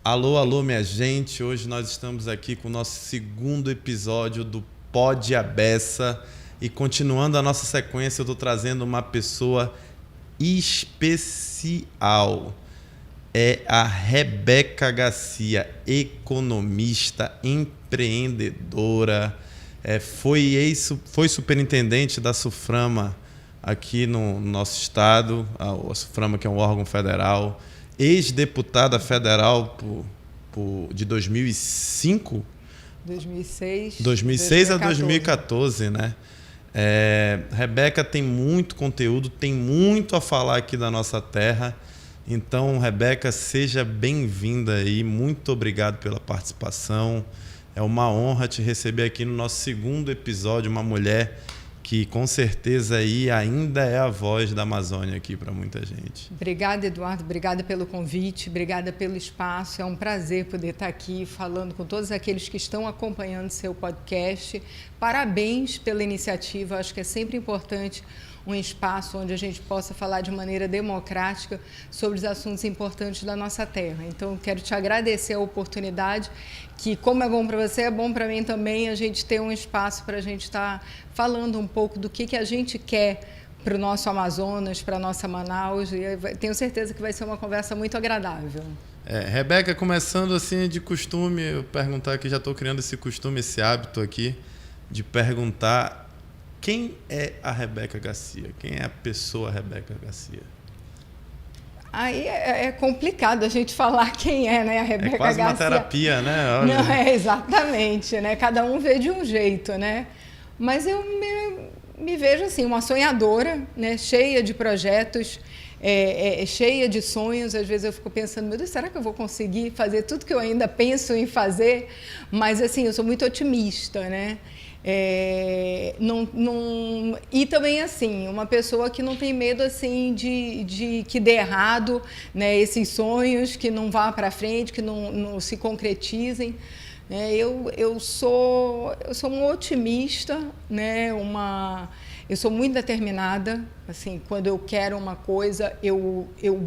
Alô, alô, minha gente. Hoje nós estamos aqui com o nosso segundo episódio do Pod a Beça. E continuando a nossa sequência, eu estou trazendo uma pessoa especial. É a Rebeca Garcia, economista, empreendedora. Foi superintendente da SUFRAMA aqui no nosso estado, a SUFRAMA, que é um órgão federal. Ex-deputada federal de 2005? 2006 a 2014, né? Rebeca tem muito conteúdo, tem muito a falar aqui da nossa terra. Então, Rebeca, seja bem-vinda aí. Muito obrigado pela participação. É uma honra te receber aqui no nosso segundo episódio, uma mulher que com certeza aí ainda é a voz da Amazônia aqui para muita gente. Obrigada, Eduardo. Obrigada pelo convite, obrigada pelo espaço. É um prazer poder estar aqui falando com todos aqueles que estão acompanhando seu podcast. Parabéns pela iniciativa. Acho que é sempre importante um espaço onde a gente possa falar de maneira democrática sobre os assuntos importantes da nossa terra. Então, quero te agradecer a oportunidade, que como é bom para você, é bom para mim também a gente ter um espaço para a gente estar falando um pouco do que a gente quer para o nosso Amazonas, para a nossa Manaus, e tenho certeza que vai ser uma conversa muito agradável. Rebeca, começando assim de costume, eu perguntar aqui, já estou criando esse costume, esse hábito aqui, de perguntar quem é a Rebeca Garcia? Quem é a pessoa Rebeca Garcia? Aí é complicado a gente falar quem é, né, a Rebeca Garcia. É quase uma terapia, né? Olha. Não, exatamente, né? Cada um vê de um jeito, né? Mas eu me vejo assim, uma sonhadora, né? Cheia de projetos, cheia de sonhos. Às vezes eu fico pensando, meu Deus, será que eu vou conseguir fazer tudo que eu ainda penso em fazer? Mas assim, eu sou muito otimista, né? E também assim, uma pessoa que não tem medo assim de que dê errado, né, esses sonhos, que não vá para frente, que não se concretizem. Eu sou um otimista, né, eu sou muito determinada. Assim, quando eu quero uma coisa, eu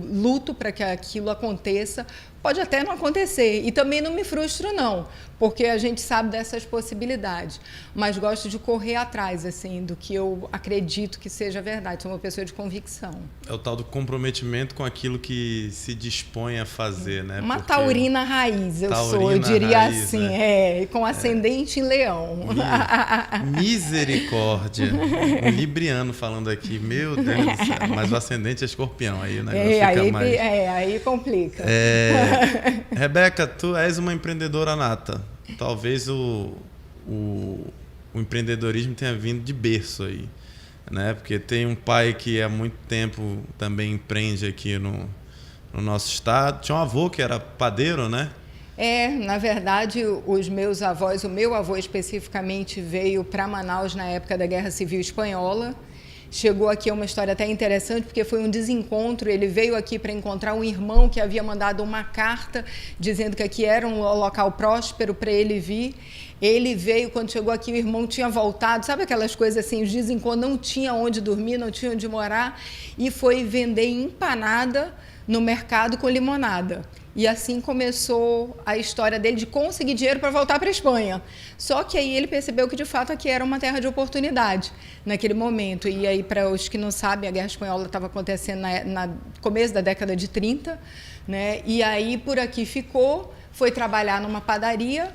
luto para que aquilo aconteça. Pode até não acontecer, e também não me frustro, não, porque a gente sabe dessas possibilidades, mas gosto de correr atrás, assim, do que eu acredito que seja verdade. Sou uma pessoa de convicção. É o tal do comprometimento com aquilo que se dispõe a fazer, né? Uma taurina raiz, eu diria raiz, assim, né? Com ascendente em leão. Misericórdia. Um libriano falando aqui, meu Deus do céu, mas o ascendente é escorpião, aí o negócio fica mais... aí complica. Rebeca, tu és uma empreendedora nata. Talvez o empreendedorismo tenha vindo de berço aí, né? Porque tem um pai que há muito tempo também empreende aqui no nosso estado. Tinha um avô que era padeiro, né? Na verdade, os meus avós, o meu avô especificamente veio para Manaus na época da Guerra Civil Espanhola. Chegou aqui, é uma história até interessante, porque foi um desencontro. Ele veio aqui para encontrar um irmão que havia mandado uma carta dizendo que aqui era um local próspero para ele vir. Ele veio, quando chegou aqui, o irmão tinha voltado, sabe aquelas coisas assim, os desencontros, não tinha onde dormir, não tinha onde morar, e foi vender empanada no mercado com limonada. E assim começou a história dele de conseguir dinheiro para voltar para a Espanha. Só que aí ele percebeu que, de fato, aqui era uma terra de oportunidade naquele momento. E aí, para os que não sabem, a Guerra Espanhola estava acontecendo no começo da década de 30, né? E aí, por aqui ficou, foi trabalhar numa padaria.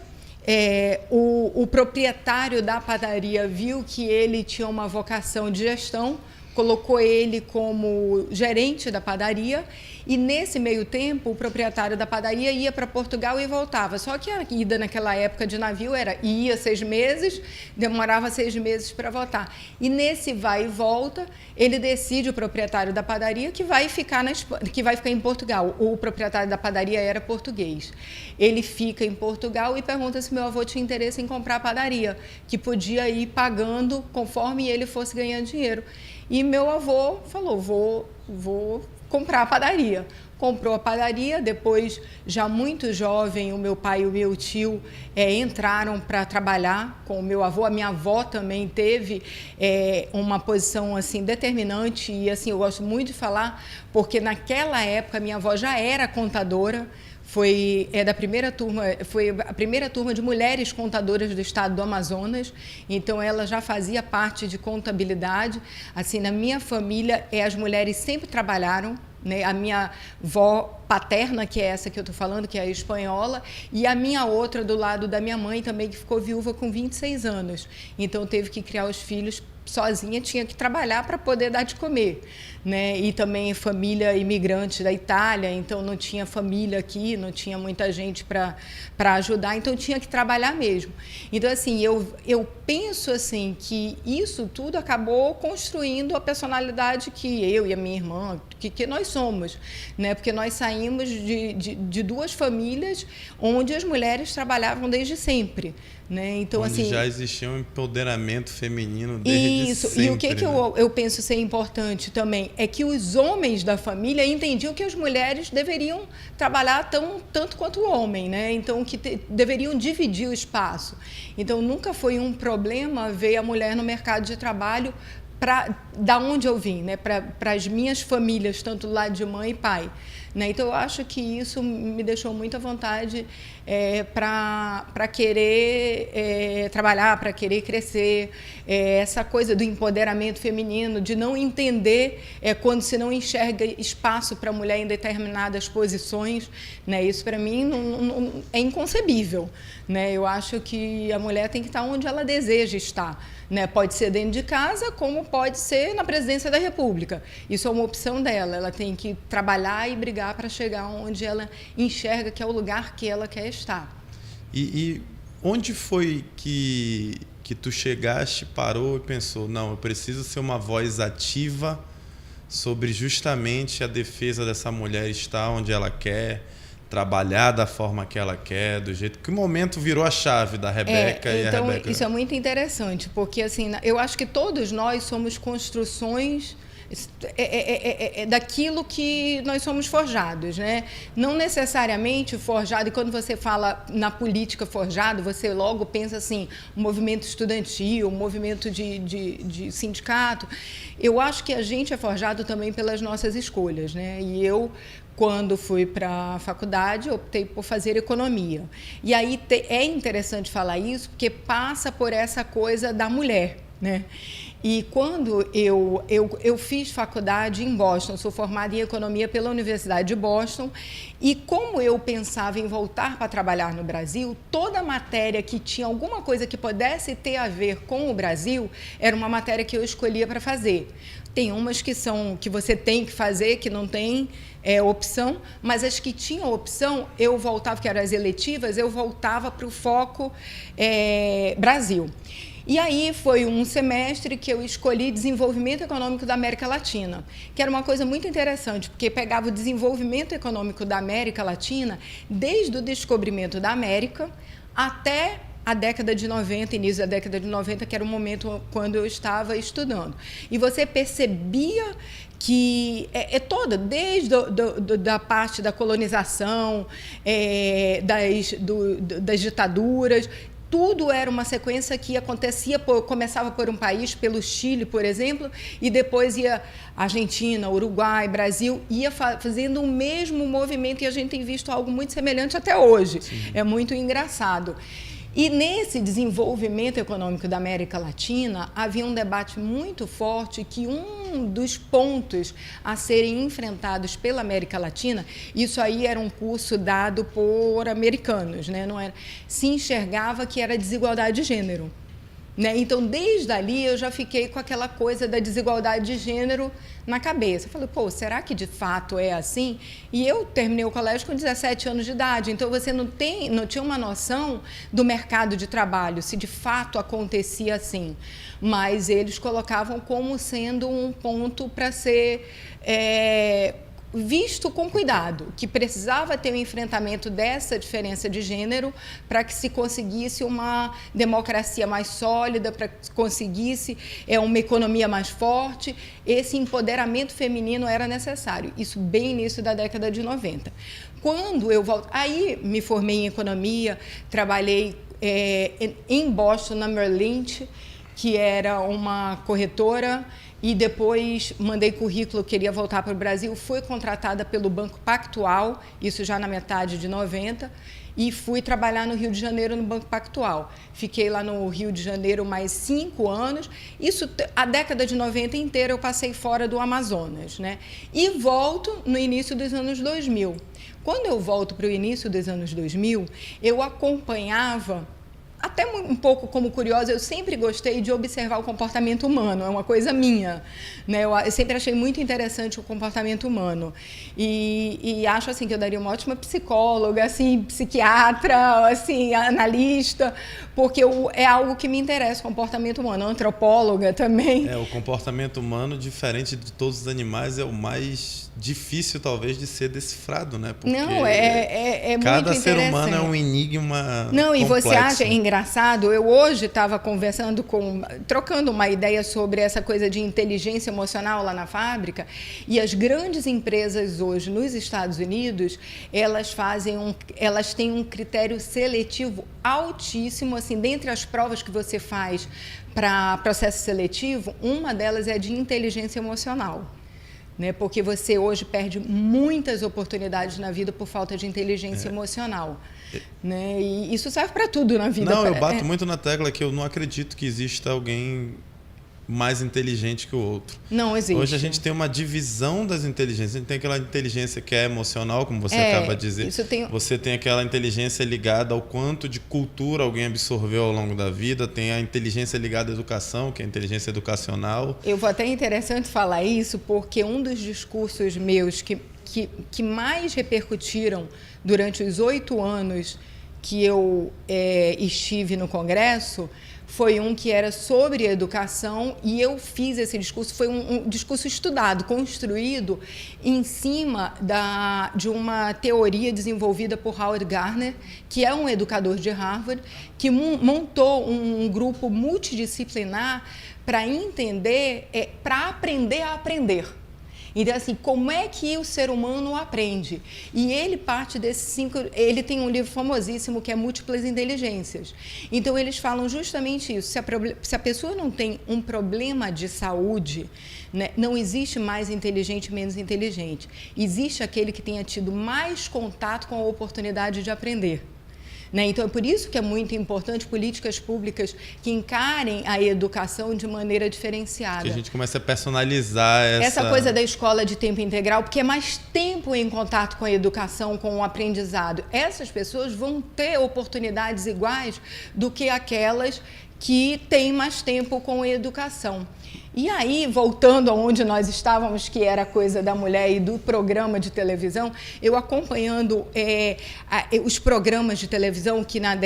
O proprietário da padaria viu que ele tinha uma vocação de gestão, colocou ele como gerente da padaria, e nesse meio tempo o proprietário da padaria ia para Portugal e voltava. Só que a ida naquela época de navio ia 6 meses, demorava 6 meses para voltar. E nesse vai e volta, ele decide, o proprietário da padaria, que vai ficar em Portugal. O proprietário da padaria era português. Ele fica em Portugal e pergunta se meu avô tinha interesse em comprar a padaria, que podia ir pagando conforme ele fosse ganhando dinheiro. E meu avô falou, vou comprar a padaria. Comprou a padaria, depois, já muito jovem, o meu pai e o meu tio entraram para trabalhar com o meu avô. A minha avó também teve uma posição assim, determinante, e assim, eu gosto muito de falar, porque naquela época minha avó já era contadora, da primeira turma, foi a primeira turma de mulheres contadoras do estado do Amazonas, então ela já fazia parte de contabilidade. Assim, na minha família, as mulheres sempre trabalharam, né? A minha avó paterna, que é essa que eu estou falando, que é a espanhola, e a minha outra do lado da minha mãe também, que ficou viúva com 26 anos. Então teve que criar os filhos sozinha, tinha que trabalhar para poder dar de comer, né? E também família imigrante da Itália, então não tinha família aqui, não tinha muita gente para ajudar, então tinha que trabalhar mesmo. Então, assim, eu penso assim que isso tudo acabou construindo a personalidade que eu e a minha irmã, que nós somos, né? Porque nós saímos de duas famílias onde as mulheres trabalhavam desde sempre, né? Então, onde assim, já existia um empoderamento feminino desde isso. sempre. E o que né? eu penso ser importante também é que os homens da família entendiam que as mulheres deveriam trabalhar tanto quanto o homem, né? Então, que deveriam dividir o espaço. Então, nunca foi um problema ver a mulher no mercado de trabalho da onde eu vim, né? Para as minhas famílias, tanto lá de mãe e pai. Né? Então, eu acho que isso me deixou muito à vontade para querer trabalhar, para querer crescer. Essa coisa do empoderamento feminino, de não entender quando se não enxerga espaço para a mulher em determinadas posições. Né? Isso, para mim, não, é inconcebível. Né? Eu acho que a mulher tem que estar onde ela deseja estar. Né? Pode ser dentro de casa, como pode ser na presidência da República. Isso é uma opção dela. Ela tem que trabalhar e brigar para chegar onde ela enxerga que é o lugar que ela quer estar. E onde foi que tu chegaste, parou e pensou, não, eu preciso ser uma voz ativa sobre justamente a defesa dessa mulher estar onde ela quer, trabalhar da forma que ela quer, do jeito... Que momento virou a chave da Rebeca e então, a Rebeca? Isso é muito interessante, porque assim, eu acho que todos nós somos construções daquilo que nós somos forjados, né? Não necessariamente forjado, e quando você fala na política forjado, você logo pensa assim, um movimento estudantil, um movimento de sindicato. Eu acho que a gente é forjado também pelas nossas escolhas, né? E eu, quando fui para a faculdade, optei por fazer economia. E aí é interessante falar isso, porque passa por essa coisa da mulher, né? E quando eu fiz faculdade em Boston, sou formada em economia pela Universidade de Boston, e como eu pensava em voltar para trabalhar no Brasil, toda matéria que tinha alguma coisa que pudesse ter a ver com o Brasil, era uma matéria que eu escolhia para fazer. Tem umas que você tem que fazer, que não tem opção, mas as que tinham opção, eu voltava, que eram as eletivas, eu voltava para o foco Brasil. E aí foi um semestre que eu escolhi desenvolvimento econômico da América Latina, que era uma coisa muito interessante, porque pegava o desenvolvimento econômico da América Latina desde o descobrimento da América até a década de 90, início da década de 90, que era o momento quando eu estava estudando. E você percebia que toda, desde da parte da colonização, das ditaduras, tudo era uma sequência que começava por um país, pelo Chile, por exemplo, e depois ia Argentina, Uruguai, Brasil, ia fazendo o mesmo movimento, e a gente tem visto algo muito semelhante até hoje. Sim. É muito engraçado. E nesse desenvolvimento econômico da América Latina, havia um debate muito forte que um dos pontos a serem enfrentados pela América Latina, isso aí era um curso dado por americanos, né? Não era, se enxergava que era desigualdade de gênero. Né? Então, desde ali, eu já fiquei com aquela coisa da desigualdade de gênero na cabeça. Eu falei, pô, será que de fato é assim? E eu terminei o colégio com 17 anos de idade, então você não tinha uma noção do mercado de trabalho, se de fato acontecia assim. Mas eles colocavam como sendo um ponto para ser visto com cuidado, que precisava ter um enfrentamento dessa diferença de gênero para que se conseguisse uma democracia mais sólida, para que se conseguisse uma economia mais forte. Esse empoderamento feminino era necessário, isso bem início da década de 90. Quando eu volto, aí me formei em economia, trabalhei em Boston, na Merrill Lynch, que era uma corretora e depois mandei currículo, queria voltar para o Brasil, fui contratada pelo Banco Pactual, isso já na metade de 90, e fui trabalhar no Rio de Janeiro no Banco Pactual. Fiquei lá no Rio de Janeiro mais 5 anos, isso a década de 90 inteira eu passei fora do Amazonas, né? E volto no início dos anos 2000. Quando eu volto para o início dos anos 2000, eu acompanhava, até um pouco como curiosa, eu sempre gostei de observar o comportamento humano, é uma coisa minha, né? Eu sempre achei muito interessante o comportamento humano e acho assim que eu daria uma ótima psicóloga, assim, psiquiatra, assim, analista, porque é algo que me interessa, o comportamento humano, antropóloga também. O comportamento humano, diferente de todos os animais, é o mais difícil talvez de ser decifrado, né? Porque não, é muito cada interessante. ser humano é um enigma Não, e complexo. você acha engraçado? Eu hoje estava trocando uma ideia sobre essa coisa de inteligência emocional lá na fábrica, e as grandes empresas hoje nos Estados Unidos, elas têm um critério seletivo altíssimo, assim, dentre as provas que você faz para processo seletivo, uma delas é de inteligência emocional. Né, porque você hoje perde muitas oportunidades na vida por falta de inteligência emocional. Né? E isso serve para tudo na vida. Não, eu bato muito na tecla que eu não acredito que exista alguém mais inteligente que o outro. Não existe. Hoje a gente tem uma divisão das inteligências. A gente tem aquela inteligência que é emocional, como você acaba de dizer. Você tem aquela inteligência ligada ao quanto de cultura alguém absorveu ao longo da vida. Tem a inteligência ligada à educação, que é a inteligência educacional. Eu vou até interessante falar isso, porque um dos discursos meus que mais repercutiram durante os 8 anos que eu estive no Congresso foi um que era sobre educação, e eu fiz esse discurso, foi um discurso estudado, construído em cima de uma teoria desenvolvida por Howard Gardner, que é um educador de Harvard, que montou um grupo multidisciplinar para entender, para aprender a aprender. Então, assim, como é que o ser humano aprende? E ele parte desses 5... Ele tem um livro famosíssimo que é Múltiplas Inteligências. Então, eles falam justamente isso. Se a pessoa não tem um problema de saúde, né, não existe mais inteligente e menos inteligente. Existe aquele que tenha tido mais contato com a oportunidade de aprender. Né? Então, é por isso que é muito importante políticas públicas que encarem a educação de maneira diferenciada. Que a gente comece a personalizar essa coisa da escola de tempo integral, porque é mais tempo em contato com a educação, com o aprendizado. Essas pessoas vão ter oportunidades iguais do que aquelas que têm mais tempo com a educação. E aí, voltando aonde nós estávamos, que era a coisa da mulher e do programa de televisão, eu acompanhando os programas de televisão que na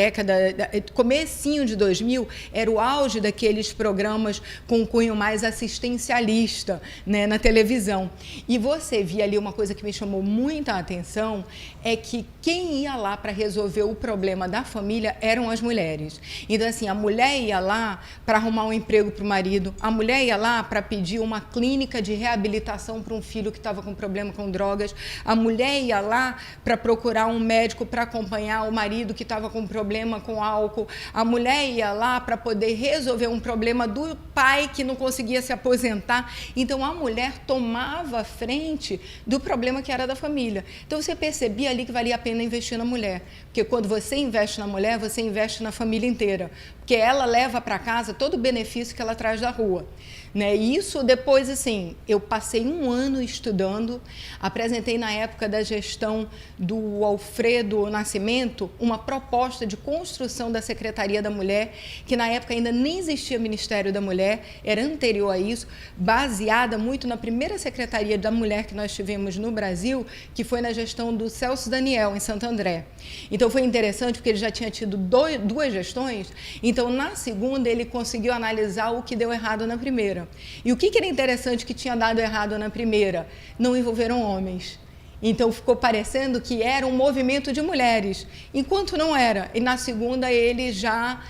comecinho de 2000, era o auge daqueles programas com cunho mais assistencialista, né, na televisão. E você via ali uma coisa que me chamou muita atenção, é que quem ia lá para resolver o problema da família eram as mulheres. Então, assim, a mulher ia lá para arrumar um emprego para o marido, a mulher ia lá para pedir uma clínica de reabilitação para um filho que estava com problema com drogas, a mulher ia lá para procurar um médico para acompanhar o marido que estava com problema com álcool, a mulher ia lá para poder resolver um problema do pai que não conseguia se aposentar. Então, a mulher tomava frente do problema que era da família. Então, você percebia ali que valia a pena investir na mulher, porque quando você investe na mulher, você investe na família inteira, porque ela leva para casa todo o benefício que ela traz da rua. Né? E isso depois, assim, eu passei 1 ano estudando, apresentei na época da gestão do Alfredo Nascimento uma proposta de construção da Secretaria da Mulher, que na época ainda nem existia Ministério da Mulher, era anterior a isso, baseada muito na primeira Secretaria da Mulher que nós tivemos no Brasil, que foi na gestão do Celso Daniel, em Santo André. Então foi interessante porque ele já tinha tido 2 gestões, então na segunda ele conseguiu analisar o que deu errado na primeira. E o que era interessante que tinha dado errado na primeira? Não envolveram homens. Então, ficou parecendo que era um movimento de mulheres, enquanto não era. E na segunda, ele já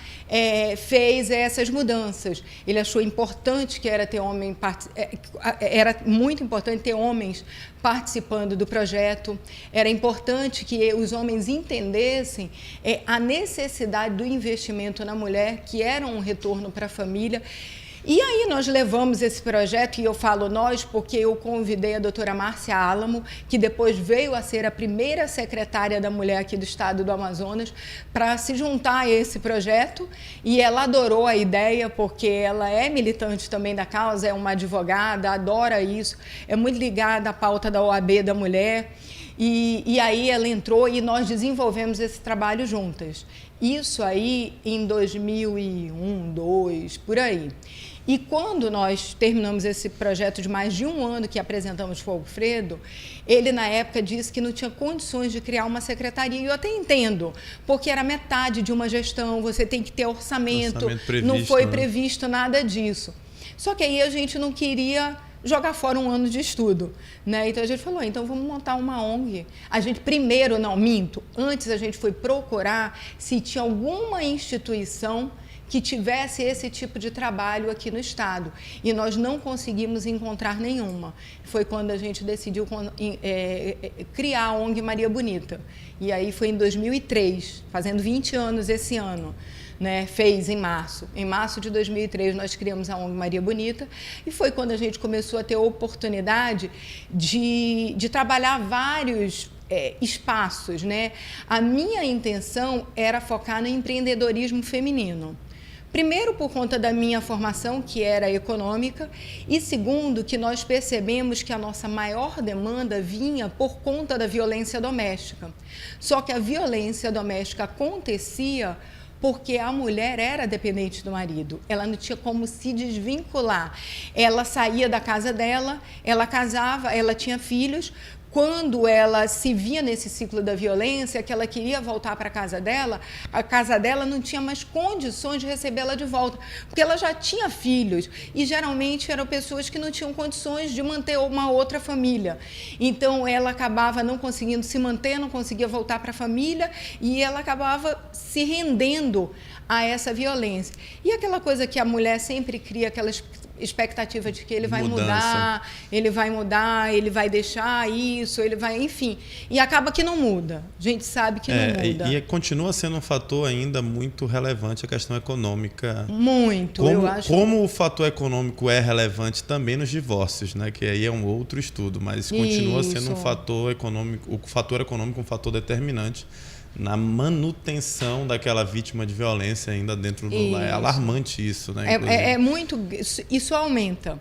fez essas mudanças. Ele achou importante que era muito importante ter homens participando do projeto, era importante que os homens entendessem a necessidade do investimento na mulher, que era um retorno para a família. E aí nós levamos esse projeto, e eu falo nós porque eu convidei a doutora Márcia Álamo, que depois veio a ser a primeira secretária da mulher aqui do estado do Amazonas, para se juntar a esse projeto, e ela adorou a ideia, porque ela é militante também da causa, é uma advogada, adora isso, é muito ligada à pauta da OAB da mulher, e aí ela entrou e nós desenvolvemos esse trabalho juntas. Isso aí em 2001, 2002, por aí. E quando nós terminamos esse projeto de mais de um ano que apresentamos Fogo Fredo, ele na época disse que não tinha condições de criar uma secretaria. E eu até entendo, porque era metade de uma gestão, você tem que ter orçamento previsto, não foi previsto nada disso. Só que aí a gente não queria jogar fora um ano de estudo, né? Então a gente falou, então vamos montar uma ONG. A gente primeiro, não, minto, antes a gente foi procurar se tinha alguma instituição que tivesse esse tipo de trabalho aqui no estado, e nós não conseguimos encontrar nenhuma. Foi quando a gente decidiu criar a ONG Maria Bonita, e aí foi em 2003, fazendo 20 anos esse ano, né? Fez em março de 2003 nós criamos a ONG Maria Bonita, e foi quando a gente começou a ter a oportunidade de trabalhar vários espaços, né? A minha intenção era focar no empreendedorismo feminino. Primeiro, por conta da minha formação, que era econômica, e segundo, que nós percebemos que a nossa maior demanda vinha por conta da violência doméstica. Só que a violência doméstica acontecia porque a mulher era dependente do marido, ela não tinha como se desvincular. Ela saía da casa dela, ela casava, ela tinha filhos. Quando ela se via nesse ciclo da violência, que ela queria voltar para a casa dela não tinha mais condições de recebê-la de volta, porque ela já tinha filhos, e geralmente eram pessoas que não tinham condições de manter uma outra família. Então, ela acabava não conseguindo se manter, não conseguia voltar para a família, e ela acabava se rendendo a essa violência. E aquela coisa que a mulher sempre cria, aquelas expectativa de que ele vai mudar, ele vai deixar isso, ele vai, enfim. E acaba que não muda. A gente sabe que não muda. E continua sendo um fator ainda muito relevante a questão econômica. Muito, eu acho. Como o fator econômico é relevante também nos divórcios, né? Que aí é um outro estudo, mas continua sendo um fator econômico, o fator econômico um fator determinante na manutenção daquela vítima de violência ainda dentro do lar. É alarmante isso, né? É muito... Isso aumenta.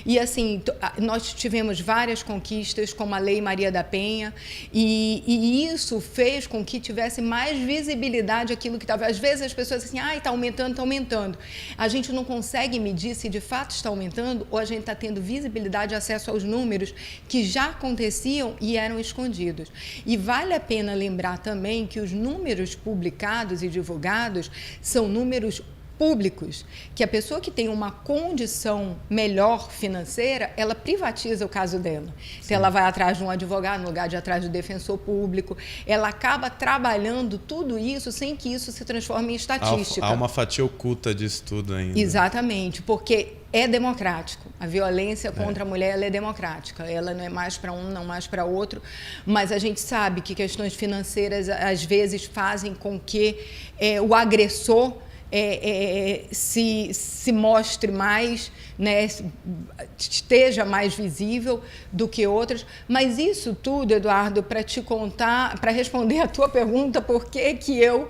E, assim, nós tivemos várias conquistas, como a Lei Maria da Penha, e isso fez com que tivesse mais visibilidade aquilo que estava... Às vezes as pessoas dizem assim, está aumentando. A gente não consegue medir se de fato está aumentando ou a gente está tendo visibilidade e acesso aos números que já aconteciam e eram escondidos. E vale a pena lembrar também que os números publicados e divulgados são números públicos, que a pessoa que tem uma condição melhor financeira, ela privatiza o caso dela. Então, ela vai atrás de um advogado, no lugar de atrás do defensor público, ela acaba trabalhando tudo isso sem que isso se transforme em estatística. Há uma fatia oculta disso tudo ainda. Exatamente, porque é democrático. A violência contra a mulher ela é democrática. Ela não é mais para um, não mais para outro. Mas a gente sabe que questões financeiras, às vezes, fazem com que o agressor se mostre mais, né, esteja mais visível do que outras. Mas isso tudo, Eduardo, para te contar, para responder a tua pergunta, por que que eu,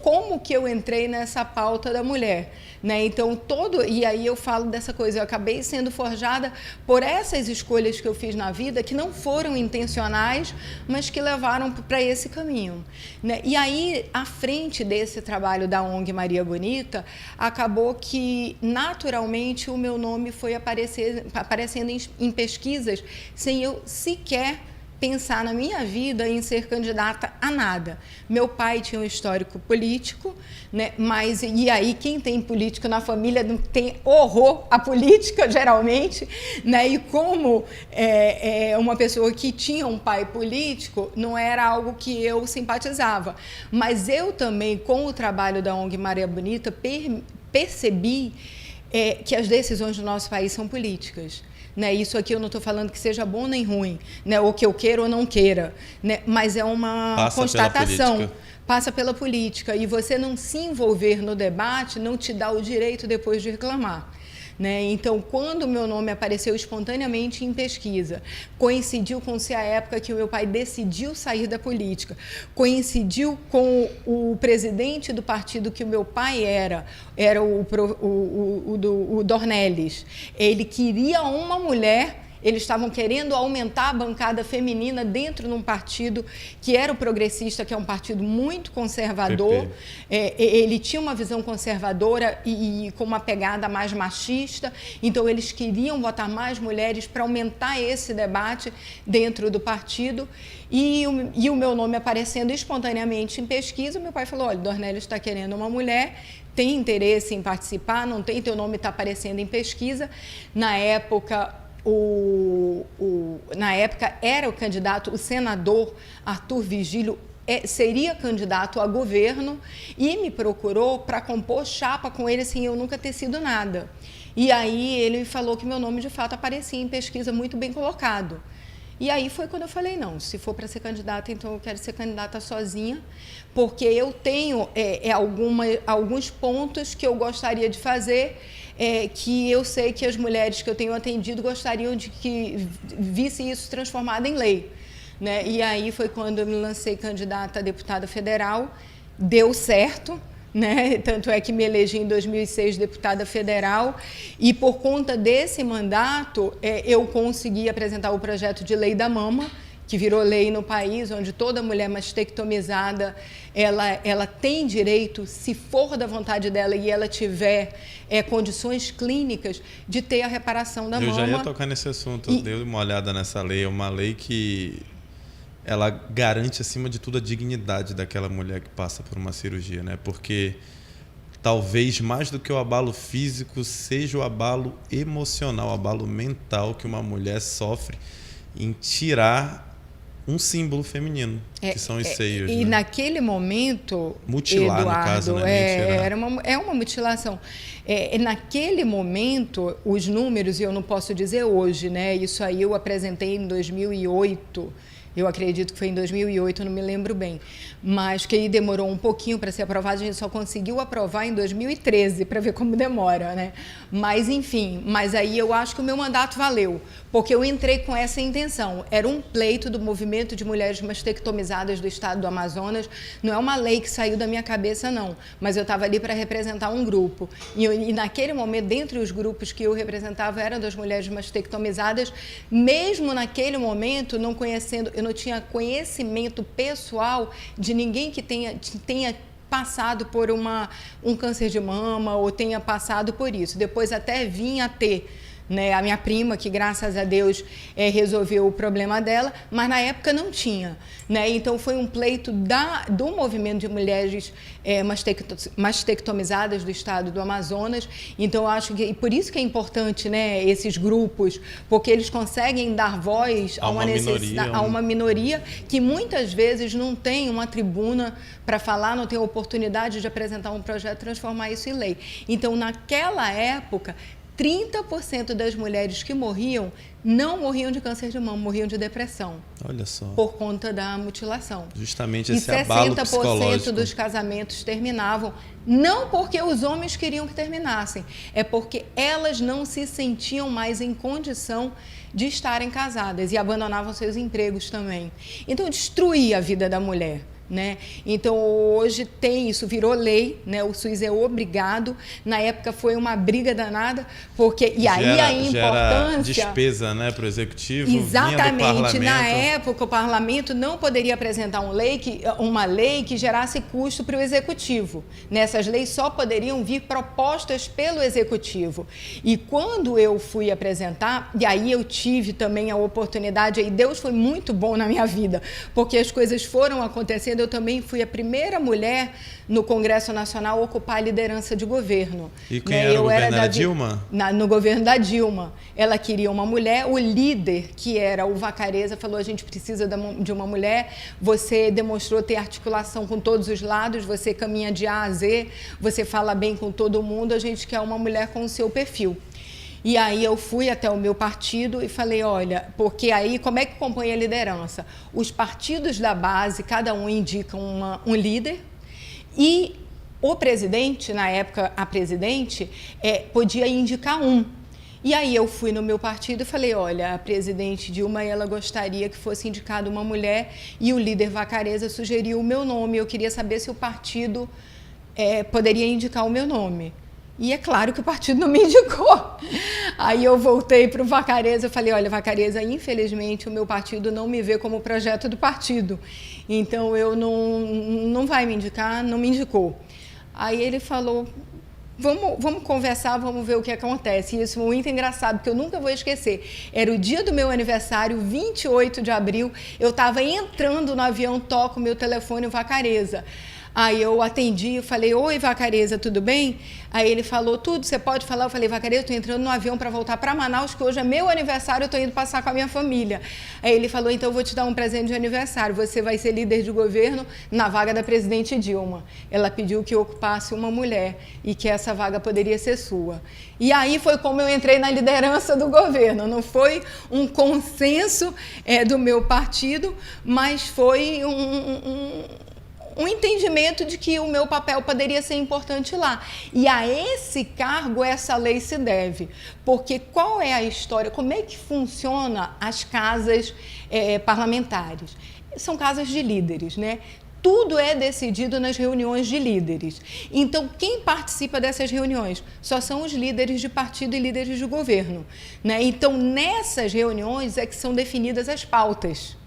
como que eu entrei nessa pauta da mulher, né? Então, e aí eu falo dessa coisa, eu acabei sendo forjada por essas escolhas que eu fiz na vida, que não foram intencionais, mas que levaram para esse caminho, né? E aí, à frente desse trabalho da ONG Maria Bonita, acabou que, naturalmente, o meu nome foi aparecendo em pesquisas, sem eu sequer pensar na minha vida em ser candidata a nada. Meu pai tinha um histórico político, né? E aí quem tem político na família tem horror à política, geralmente, né? E como uma pessoa que tinha um pai político, não era algo que eu simpatizava. Mas eu também, com o trabalho da ONG Maria Bonita, percebi que as decisões do nosso país são políticas. né? Isso aqui eu não estou falando que seja bom nem ruim, né? Ou que eu queira ou não queira, né? Mas é uma constatação. Passa pela política. E você não se envolver no debate não te dá o direito depois de reclamar. Né? Então, quando o meu nome apareceu espontaneamente em pesquisa, coincidiu com ser a época que o meu pai decidiu sair da política, coincidiu com o presidente do partido que o meu pai era o Dornelles. Ele queria uma mulher. Eles estavam querendo aumentar a bancada feminina dentro de um partido que era o Progressista, que é um partido muito conservador. Ele tinha uma visão conservadora e com uma pegada mais machista. Então, eles queriam botar mais mulheres para aumentar esse debate dentro do partido. E o meu nome aparecendo espontaneamente em pesquisa, meu pai falou, olha, Dornelles está querendo uma mulher, tem interesse em participar, não tem, teu nome está aparecendo em pesquisa. Na época era o candidato, o senador Arthur Vigílio seria candidato a governo e me procurou para compor chapa com ele sem eu nunca ter sido nada. E aí ele me falou que meu nome de fato aparecia em pesquisa muito bem colocado. E aí foi quando eu falei, não, se for para ser candidata, então eu quero ser candidata sozinha, porque eu tenho alguns pontos que eu gostaria de fazer, que eu sei que as mulheres que eu tenho atendido gostariam de que visse isso transformado em lei. Né? E aí foi quando eu me lancei candidata a deputada federal, deu certo. Né? Tanto é que me elegi em 2006 deputada federal e por conta desse mandato eu consegui apresentar o projeto de lei da mama, que virou lei no país, onde toda mulher mastectomizada ela tem direito, se for da vontade dela e ela tiver condições clínicas, de ter a reparação da mama. Eu já ia tocar nesse assunto, eu dei uma olhada nessa lei, é uma lei que ela garante, acima de tudo, a dignidade daquela mulher que passa por uma cirurgia, né? Porque talvez mais do que o abalo físico seja o abalo emocional, o abalo mental que uma mulher sofre em tirar um símbolo feminino, que são os seios. E né? Naquele momento, mutilar, Eduardo, no caso, né? É uma mutilação. Naquele momento, os números, e eu não posso dizer hoje, né? Isso aí eu apresentei em 2008. Eu acredito que foi em 2008, não me lembro bem, mas que aí demorou um pouquinho para ser aprovado, a gente só conseguiu aprovar em 2013, para ver como demora, né? Mas, enfim, mas aí eu acho que o meu mandato valeu, porque eu entrei com essa intenção. Era um pleito do movimento de mulheres mastectomizadas do estado do Amazonas, não é uma lei que saiu da minha cabeça, não, mas eu estava ali para representar um grupo. E naquele momento, dentre os grupos que eu representava, eram das mulheres mastectomizadas, mesmo naquele momento, não conhecendo, eu não tinha conhecimento pessoal de ninguém que tenha passado por um câncer de mama ou tenha passado por isso. Depois até vim a ter, né, a minha prima, que graças a Deus resolveu o problema dela, mas na época não tinha. Né? Então foi um pleito do movimento de mulheres mastectomizadas do estado do Amazonas. Então eu acho que, e por isso que é importante, né, esses grupos, porque eles conseguem dar voz a uma minoria que muitas vezes não tem uma tribuna para falar, não tem a oportunidade de apresentar um projeto e transformar isso em lei. Então, naquela época, 30% das mulheres que morriam não morriam de câncer de mama, morriam de depressão. Olha só. Por conta da mutilação. Justamente esse abalo psicológico. E 60% dos casamentos terminavam, não porque os homens queriam que terminassem, é porque elas não se sentiam mais em condição de estarem casadas e abandonavam seus empregos também. Então, destruía a vida da mulher. Né? Então, hoje tem isso, virou lei, né? O SUS é obrigado. Na época foi uma briga danada, porque e aí a importância. Gera despesa, né, para o executivo. Exatamente. Na época, o parlamento não poderia apresentar uma lei que gerasse custo para o executivo. Nessas leis só poderiam vir propostas pelo executivo. E quando eu fui apresentar, e aí eu tive também a oportunidade, e Deus foi muito bom na minha vida, porque as coisas foram acontecendo. Eu também fui a primeira mulher no Congresso Nacional a ocupar a liderança de governo. E quem era o governo? Era Dilma? No governo da Dilma. Ela queria uma mulher. O líder, que era o Vacareza, falou: a gente precisa de uma mulher. Você demonstrou ter articulação com todos os lados, você caminha de A a Z, você fala bem com todo mundo, a gente quer uma mulher com o seu perfil. E aí eu fui até o meu partido e falei, olha, porque aí como é que compõe a liderança? Os partidos da base, cada um indica um líder e o presidente, na época a presidente, podia indicar um. E aí eu fui no meu partido e falei, olha, a presidente Dilma, ela gostaria que fosse indicada uma mulher e o líder Vacareza sugeriu o meu nome. Eu queria saber se o partido poderia indicar o meu nome. E é claro que o partido não me indicou. Aí eu voltei para o Vacareza e falei, olha, Vacareza, infelizmente o meu partido não me vê como projeto do partido. Então eu não vai me indicar, não me indicou. Aí ele falou, vamos conversar, vamos ver o que acontece. E isso é muito engraçado, porque eu nunca vou esquecer. Era o dia do meu aniversário, 28 de abril, eu estava entrando no avião, toco o meu telefone, o Vacareza. Aí eu atendi e falei, oi, Vacareza, tudo bem? Aí ele falou, tudo, você pode falar? Eu falei, Vacareza, estou entrando no avião para voltar para Manaus, que hoje é meu aniversário, eu estou indo passar com a minha família. Aí ele falou, então eu vou te dar um presente de aniversário, você vai ser líder de governo na vaga da presidente Dilma. Ela pediu que ocupasse uma mulher e que essa vaga poderia ser sua. E aí foi como eu entrei na liderança do governo. Não foi um consenso do meu partido, mas foi um entendimento de que o meu papel poderia ser importante lá. E a esse cargo, essa lei se deve. Porque qual é a história? Como é que funciona as casas parlamentares? São casas de líderes, né? Tudo é decidido nas reuniões de líderes. Então, quem participa dessas reuniões? Só são os líderes de partido e líderes de governo, né? Então, nessas reuniões é que são definidas as pautas.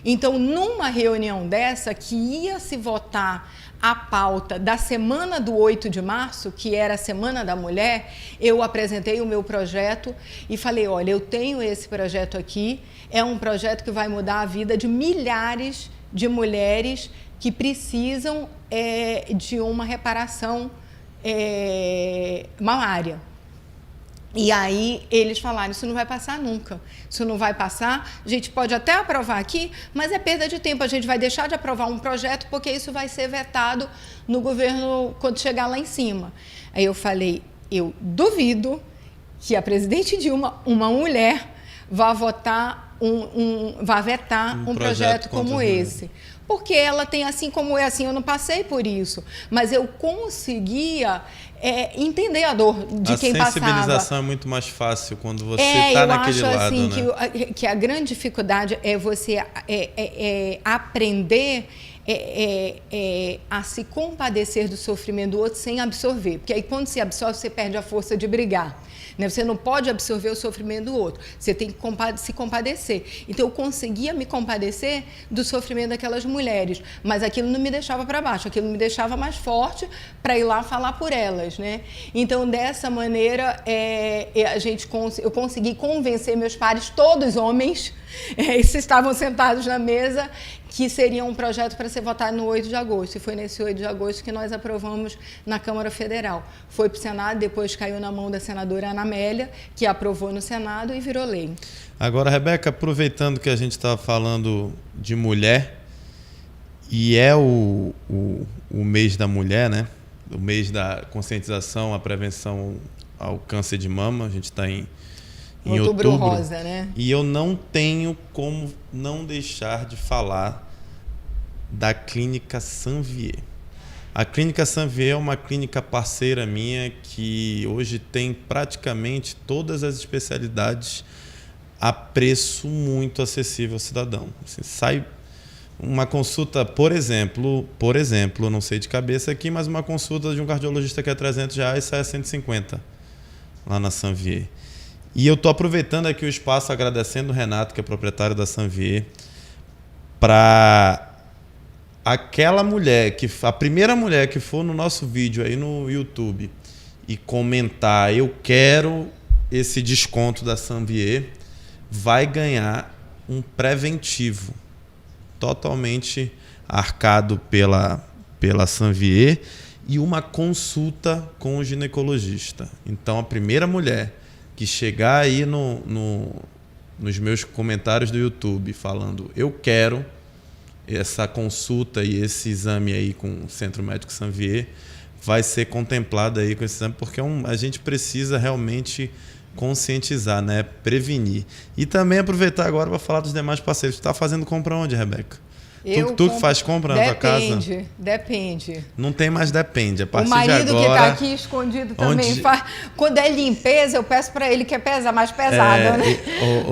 Então, numa reunião dessa, que ia se votar a pauta da semana do 8 de março, que era a Semana da Mulher, eu apresentei o meu projeto e falei, olha, eu tenho esse projeto aqui, é um projeto que vai mudar a vida de milhares de mulheres que precisam de uma reparação mamária. E aí eles falaram, isso não vai passar nunca, isso não vai passar, a gente pode até aprovar aqui, mas é perda de tempo, a gente vai deixar de aprovar um projeto porque isso vai ser vetado no governo quando chegar lá em cima. Aí eu falei, eu duvido que a presidente Dilma, uma mulher, vá votar vá vetar um projeto como esse. Porque ela tem, assim como é assim, eu não passei por isso, mas eu conseguia entender a dor de quem passava. A sensibilização é muito mais fácil quando você está naquele lado, assim, né? que a grande dificuldade é você aprender a se compadecer do sofrimento do outro sem absorver, porque aí quando se absorve, você perde a força de brigar. Né? Você não pode absorver o sofrimento do outro, você tem que se compadecer. Então, eu conseguia me compadecer do sofrimento daquelas mulheres, mas aquilo não me deixava para baixo, aquilo me deixava mais forte para ir lá falar por elas. Né? Então, dessa maneira, eu consegui convencer meus pares, todos homens, eles estavam sentados na mesa, que seria um projeto para ser votado no 8 de agosto. E foi nesse 8 de agosto que nós aprovamos na Câmara Federal. Foi para o Senado, depois caiu na mão da senadora Ana Amélia, que aprovou no Senado e virou lei. Agora, Rebeca, aproveitando que a gente estava falando de mulher, e é o mês da mulher, né? O mês da conscientização, a prevenção ao câncer de mama, a gente está em outubro rosa, né? E eu não tenho como não deixar de falar da Clínica Sanvier. A Clínica Sanvier é uma clínica parceira minha que hoje tem praticamente todas as especialidades a preço muito acessível ao cidadão. Assim, sai uma consulta, por exemplo, não sei de cabeça aqui, mas uma consulta de um cardiologista que é R$300 sai a 150 lá na Sanvier. E eu estou aproveitando aqui o espaço, agradecendo o Renato, que é proprietário da Sanvier, para aquela mulher, a primeira mulher que for no nosso vídeo aí no YouTube e comentar, eu quero esse desconto da Sanvier, vai ganhar um preventivo totalmente arcado pela Sanvier e uma consulta com o ginecologista. Então, a primeira mulher que chegar aí nos meus comentários do YouTube falando eu quero essa consulta e esse exame aí com o Centro Médico Sanvier, vai ser contemplada aí com esse exame, porque a gente precisa realmente conscientizar, né? Prevenir. E também aproveitar agora para falar dos demais parceiros. Tu está fazendo compra onde, Rebeca? Tu que faz compra na tua casa? Depende. Não tem mais depende. A partir de agora... O marido que está aqui escondido também faz. Quando é limpeza, eu peço para ele que é mais pesado, né?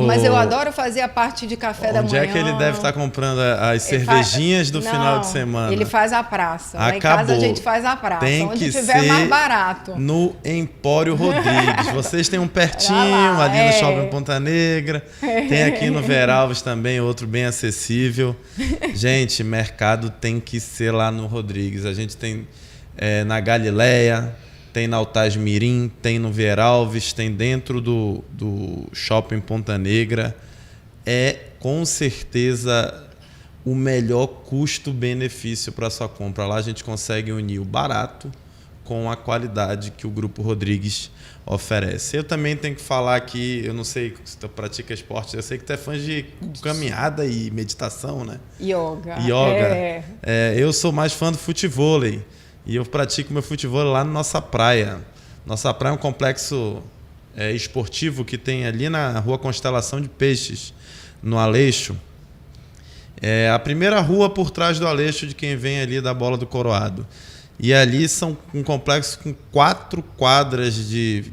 Mas eu adoro fazer a parte de café da manhã. Onde é que ele deve estar comprando as cervejinhas do final de semana? Ele faz a praça. Acabou. Lá em casa a gente faz a praça. Tem onde que tiver ser mais barato. No Empório Rodrigues. Vocês têm um pertinho ali no Shopping Ponta Negra. Tem aqui no Veralves também, outro bem acessível. Gente, mercado tem que ser lá no Rodrigues. A gente tem na Galileia, tem na Altaz Mirim, tem no Veralves, tem dentro do Shopping Ponta Negra. É com certeza o melhor custo-benefício para a sua compra. Lá a gente consegue unir o barato com a qualidade que o Grupo Rodrigues oferece. Eu também tenho que falar aqui, eu não sei se tu pratica esporte, eu sei que tu é fã de caminhada e meditação, né? Yoga. Eu sou mais fã do futevôlei e eu pratico meu futevôlei lá na Nossa Praia. Nossa Praia é um complexo esportivo que tem ali na Rua Constelação de Peixes, no Aleixo. É a primeira rua por trás do Aleixo de quem vem ali da Bola do Coroado. E ali são um complexo com 4 quadras de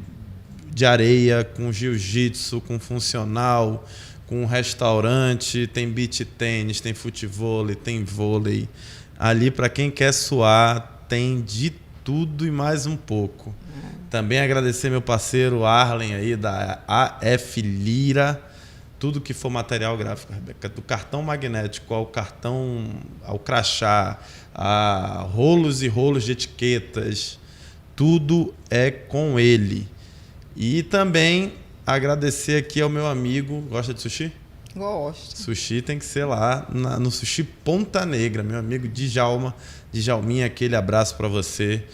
areia, com jiu-jitsu, com funcional, com restaurante, tem beach tênis, tem futevôlei, tem vôlei. Ali, para quem quer suar, tem de tudo e mais um pouco. Também agradecer meu parceiro Arlen aí, da AF Lira. Tudo que for material gráfico, Rebeca, do cartão magnético ao crachá, a rolos e rolos de etiquetas, tudo é com ele. E também agradecer aqui ao meu amigo, gosta de sushi? Gosto. Sushi tem que ser lá no Sushi Ponta Negra, meu amigo Djalminha, aquele abraço para você.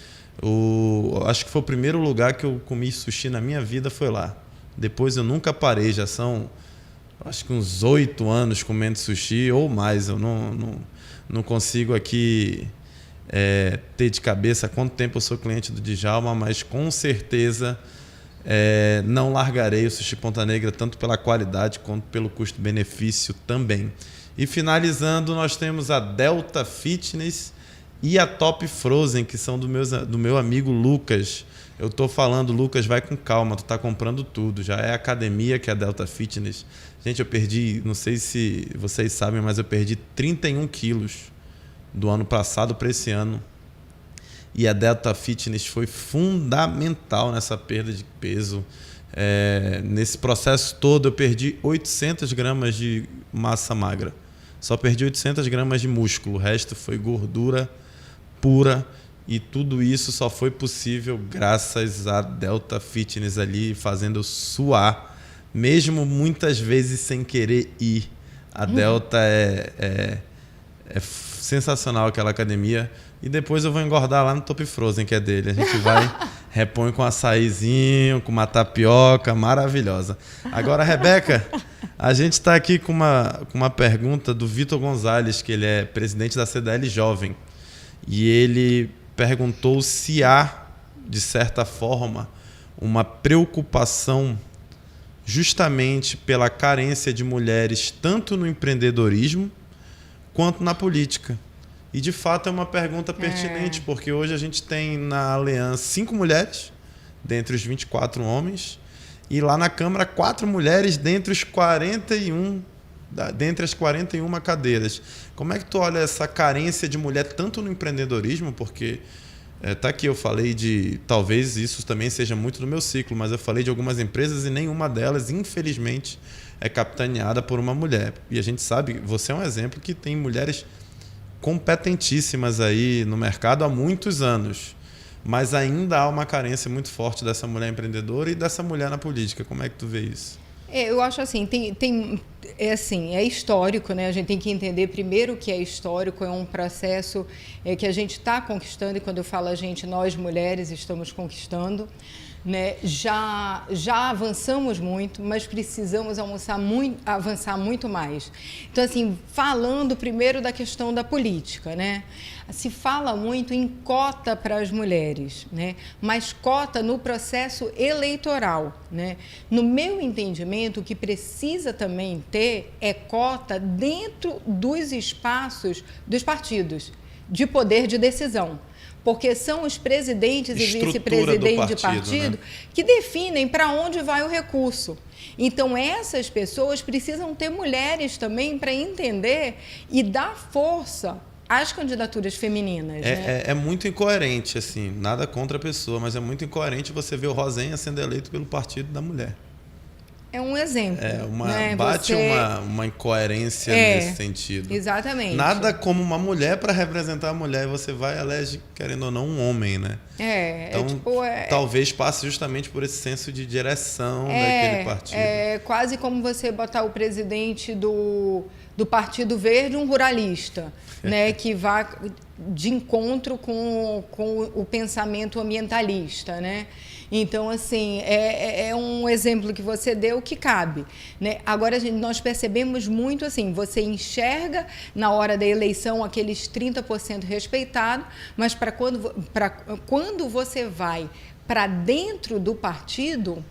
Acho que foi o primeiro lugar que eu comi sushi na minha vida, foi lá. Depois eu nunca parei, já são... acho que uns 8 anos comendo sushi ou mais. Eu não consigo aqui ter de cabeça quanto tempo eu sou cliente do Djalma, mas com certeza não largarei o Sushi Ponta Negra, tanto pela qualidade quanto pelo custo-benefício também. E finalizando, nós temos a Delta Fitness e a Top Frozen, que são do meu amigo Lucas. Eu estou falando, Lucas, vai com calma, tu está comprando tudo. Já é a academia, que é a Delta Fitness. Gente, eu perdi, não sei se vocês sabem, mas eu perdi 31 quilos do ano passado para esse ano. E a Delta Fitness foi fundamental nessa perda de peso. Nesse processo todo, eu perdi 800 gramas de massa magra. Só perdi 800 gramas de músculo. O resto foi gordura pura. E tudo isso só foi possível graças à Delta Fitness ali, fazendo eu suar, mesmo muitas vezes sem querer ir. A Delta é sensacional, aquela academia. E depois eu vou engordar lá no Top Frozen, que é dele. A gente vai, repõe com açaizinho, com uma tapioca maravilhosa. Agora, Rebeca, a gente está aqui com uma pergunta do Vitor Gonzalez, que ele é presidente da CDL Jovem. E ele perguntou se há, de certa forma, uma preocupação justamente pela carência de mulheres tanto no empreendedorismo quanto na política. E, de fato, é uma pergunta pertinente, porque hoje a gente tem na Aliança 5 mulheres, dentre os 24 homens, e lá na Câmara 4 mulheres dentre as 41 cadeiras. Como é que tu olha essa carência de mulher tanto no empreendedorismo, porque tá aqui, eu falei de, talvez isso também seja muito do meu ciclo, mas eu falei de algumas empresas e nenhuma delas, infelizmente, é capitaneada por uma mulher. E a gente sabe, você é um exemplo que tem mulheres competentíssimas aí no mercado há muitos anos, mas ainda há uma carência muito forte dessa mulher empreendedora e dessa mulher na política. Como é que tu vê isso? Eu acho assim, é histórico, né? A gente tem que entender primeiro que é histórico, é um processo que a gente está conquistando, e quando eu falo a gente, nós mulheres estamos conquistando. né? Já avançamos muito, mas precisamos avançar muito mais. Então, assim, falando primeiro da questão da política, né? Se fala muito em cota para as mulheres, né? Mas cota no processo eleitoral, né? No meu entendimento, o que precisa também ter é cota dentro dos espaços dos partidos de poder de decisão. Porque são os presidentes e vice-presidentes de partido, né, que definem para onde vai o recurso. Então, essas pessoas precisam ter mulheres também para entender e dar força às candidaturas femininas. Né? É muito incoerente, assim, nada contra a pessoa, mas é muito incoerente você ver o Rosenha sendo eleito pelo partido da mulher. É um exemplo. Né? Bate uma incoerência nesse sentido. Exatamente. Nada como uma mulher para representar a mulher e você vai e elege, querendo ou não, um homem, né? Então, talvez passe justamente por esse senso de direção daquele partido. É quase como você botar o presidente do Partido Verde, um ruralista, né, que vá de encontro com o pensamento ambientalista, né? Então, assim, é um exemplo que você deu que cabe, né? Agora, nós percebemos muito assim, você enxerga na hora da eleição aqueles 30% respeitados, mas quando você vai para dentro do partido,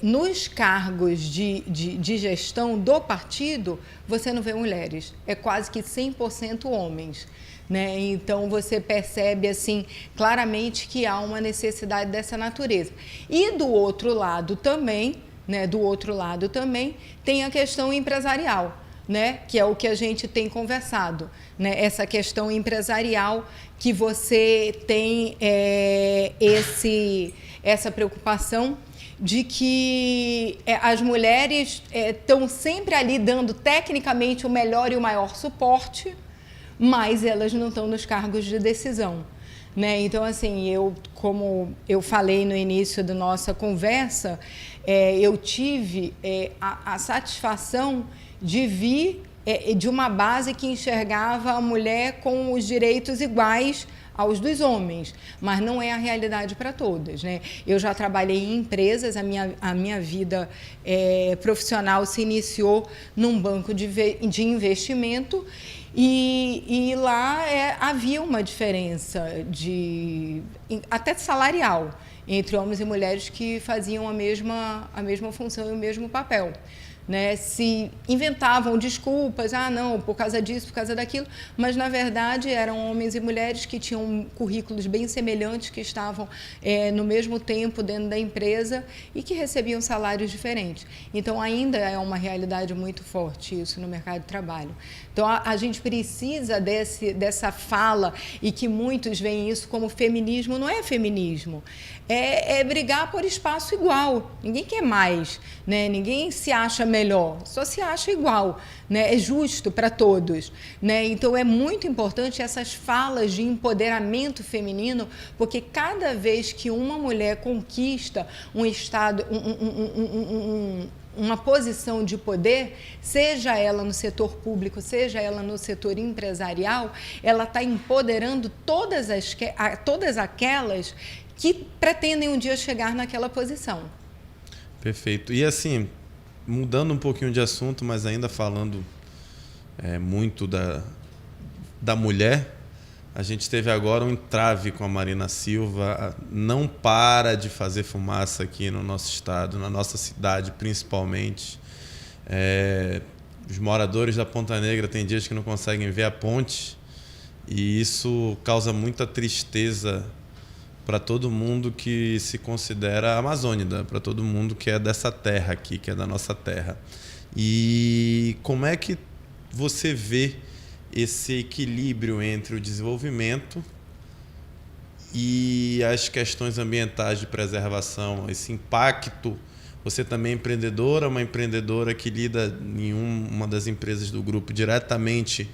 nos cargos de gestão do partido, você não vê mulheres, é quase que 100% homens. Né? Então, você percebe assim, claramente que há uma necessidade dessa natureza. E do outro lado também, né? Tem a questão empresarial, né? Que é o que a gente tem conversado. Né? Essa questão empresarial que você tem essa preocupação de que as mulheres estão sempre ali dando tecnicamente o melhor e o maior suporte, mas elas não estão nos cargos de decisão. Né? Então, assim, como eu falei no início da nossa conversa, eu tive a satisfação de vir de uma base que enxergava a mulher com os direitos iguais aos dos homens, mas não é a realidade para todas. Né? Eu já trabalhei em empresas, a minha vida profissional se iniciou num banco de investimento, e lá havia uma diferença até salarial entre homens e mulheres que faziam a mesma função e o mesmo papel. Né? Se inventavam desculpas, não, por causa disso, por causa daquilo, mas na verdade eram homens e mulheres que tinham currículos bem semelhantes, que estavam no mesmo tempo dentro da empresa e que recebiam salários diferentes. Então ainda é uma realidade muito forte isso no mercado de trabalho. Então a gente precisa dessa fala, e que muitos veem isso como feminismo. Não é feminismo, é brigar por espaço igual. Ninguém quer mais, né? Ninguém se acha melhor, só se acha igual, né? É justo para todos, né? Então é muito importante essas falas de empoderamento feminino, porque cada vez que uma mulher conquista um estado, uma posição de poder, seja ela no setor público, seja ela no setor empresarial, ela está empoderando todas aquelas que pretendem um dia chegar naquela posição. Perfeito. E assim, mudando um pouquinho de assunto, mas ainda falando muito da mulher, a gente teve agora um entrave com a Marina Silva. Não para de fazer fumaça aqui no nosso estado, na nossa cidade principalmente. Os moradores da Ponta Negra têm dias que não conseguem ver a ponte, e isso causa muita tristeza para todo mundo que se considera amazônida, para todo mundo que é dessa terra aqui, que é da nossa terra. E como é que você vê esse equilíbrio entre o desenvolvimento e as questões ambientais de preservação, esse impacto? Você também é empreendedora, uma empreendedora que lida em uma das empresas do grupo diretamente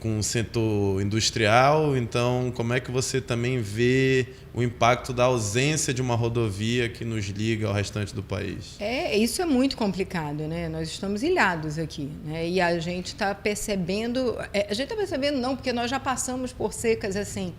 com o setor industrial. Então, como é que você também vê o impacto da ausência de uma rodovia que nos liga ao restante do país? Isso é muito complicado, né? Nós estamos ilhados aqui, né? E a gente está percebendo... a gente está percebendo não, porque nós já passamos por secas assim,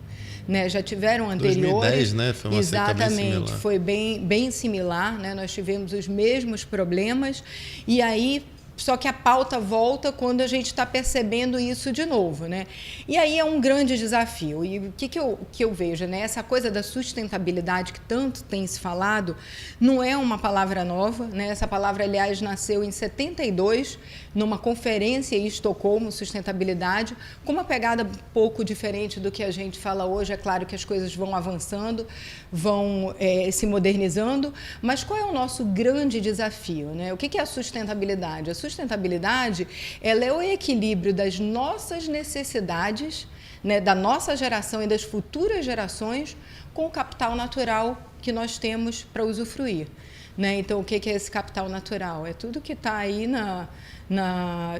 né? Já tiveram anteriores. 2010, né? Foi uma seca bem similar. Exatamente, foi bem similar, né? Nós tivemos os mesmos problemas e aí... Só que a pauta volta quando a gente está percebendo isso de novo, né? E aí é um grande desafio. E o que eu vejo, né? Essa coisa da sustentabilidade que tanto tem se falado, não é uma palavra nova, né? Essa palavra, aliás, nasceu em 72, numa conferência em Estocolmo, sustentabilidade, com uma pegada um pouco diferente do que a gente fala hoje. É claro que as coisas vão avançando, vão se modernizando, mas qual é o nosso grande desafio, né? O que é a sustentabilidade? A sustentabilidade, ela é o equilíbrio das nossas necessidades, né, da nossa geração e das futuras gerações com o capital natural que nós temos para usufruir, né? Então, o que é esse capital natural? É tudo que está aí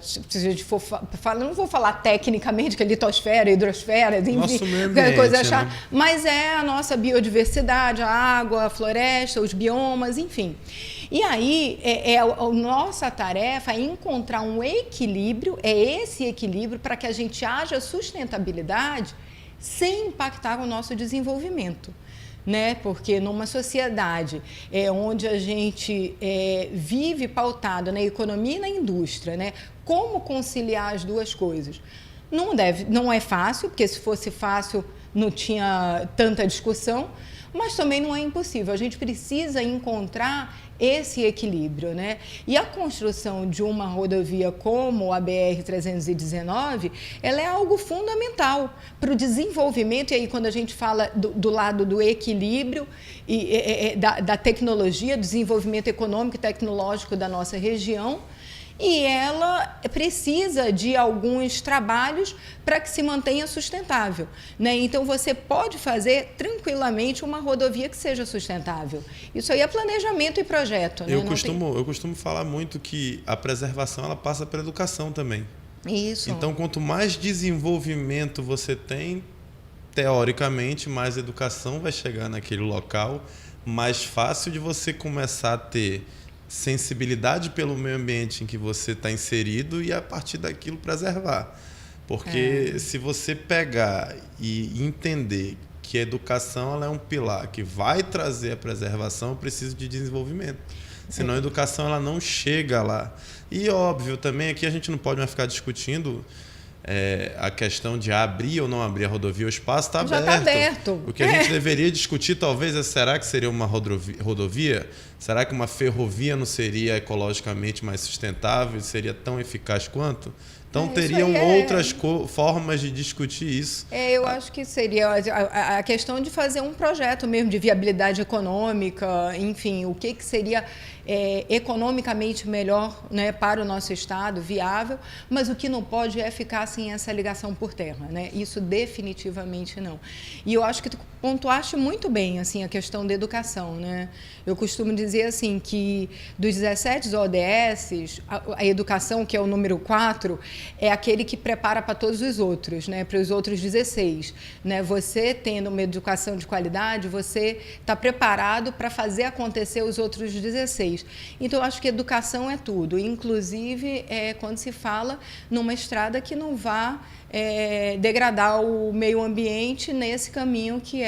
se a gente for falar, não vou falar tecnicamente que é litosfera, hidrosfera, enfim, coisa achar, né? Mas é a nossa biodiversidade, a água, a floresta, os biomas, enfim. E aí, a nossa tarefa é encontrar um equilíbrio, esse equilíbrio para que a gente haja sustentabilidade sem impactar o nosso desenvolvimento, né? Porque numa sociedade onde a gente vive pautado na economia e na indústria, né? Como conciliar as duas coisas? Não é fácil, porque se fosse fácil não tinha tanta discussão, mas também não é impossível. A gente precisa encontrar esse equilíbrio, né? E a construção de uma rodovia como a BR-319, ela é algo fundamental para o desenvolvimento, e aí quando a gente fala do lado do equilíbrio e da tecnologia, do desenvolvimento econômico e tecnológico da nossa região, e ela precisa de alguns trabalhos para que se mantenha sustentável, né? Então, você pode fazer tranquilamente uma rodovia que seja sustentável. Isso aí é planejamento e projeto, né? Eu costumo falar muito que a preservação ela passa pela educação também. Isso. Então, quanto mais desenvolvimento você tem, teoricamente, mais educação vai chegar naquele local, mais fácil de você começar a ter sensibilidade pelo meio ambiente em que você está inserido e a partir daquilo preservar. Porque se você pegar e entender que a educação ela é um pilar que vai trazer a preservação, precisa de desenvolvimento. Senão a educação ela não chega lá. E óbvio, também aqui a gente não pode mais ficar discutindo a questão de abrir ou não abrir a rodovia. O espaço está aberto. Já está aberto. O que a gente deveria discutir talvez será que seria uma rodovia? Será que uma ferrovia não seria ecologicamente mais sustentável? Seria tão eficaz quanto? Então, teriam outras formas de discutir isso. Eu acho que seria a questão de fazer um projeto mesmo de viabilidade econômica, enfim, o que seria economicamente melhor, né, para o nosso estado, viável, mas o que não pode é ficar sem essa ligação por terra, né? Isso definitivamente não. E eu acho que tu pontuaste muito bem assim, a questão da educação, né? Eu costumo dizer assim, que dos 17 ODS, a educação, que é o número 4, é aquele que prepara para todos os outros, né? Para os outros 16. Né? Você tendo uma educação de qualidade, você está preparado para fazer acontecer os outros 16. Então, eu acho que educação é tudo, inclusive quando se fala numa estrada que não vá degradar o meio ambiente nesse caminho que